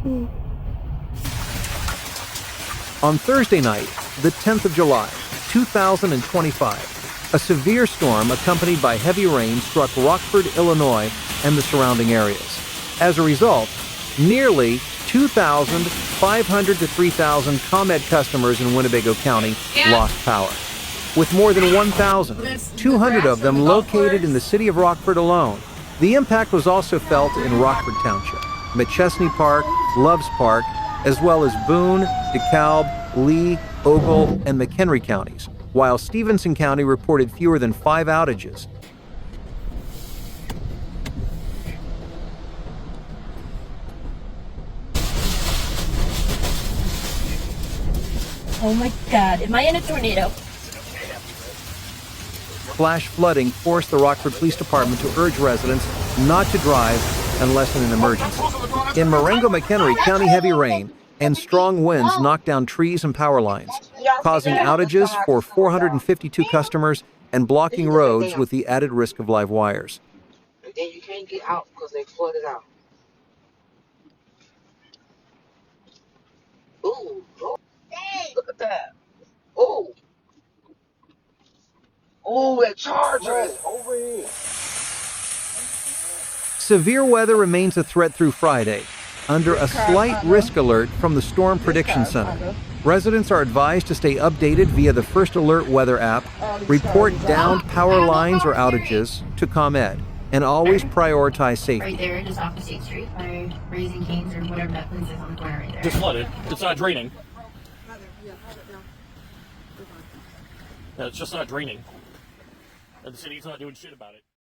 On Thursday night, the 10th of July, 2025, a severe storm accompanied by heavy rain struck Rockford, Illinois, and the surrounding areas. As a result, nearly 2,500 to 3,000 ComEd customers in Winnebago County lost power, with more than 1,200 of them located in the city of Rockford alone. The impact was also felt in Rockford Township, Machesney Park, Loves Park, as well as Boone, DeKalb, Lee, Ogle, and McHenry counties, while Stevenson County reported fewer than 5 outages. Oh my God, am I in a tornado? Flash flooding forced the Rockford Police Department to urge residents not to drive unless in an emergency. In Marengo, McHenry, county heavy rain and strong winds knocked down trees and power lines, causing outages for 452 customers and blocking roads with the added risk of live wires. And then you can't get out because they flooded out. Ooh, look at that. Ooh. Ooh, that charger is over here. Severe weather remains a threat through Friday, under a slight risk alert from the Storm Prediction Center. Residents are advised to stay updated via the First Alert weather app, report downed power lines or outages to ComEd, and always prioritize safety. Right there, just off the State Street by Raising Cane's or whatever that place is on the corner right there. Just flooded. It's not draining. Yeah, it's just not draining. And the city's not doing shit about it.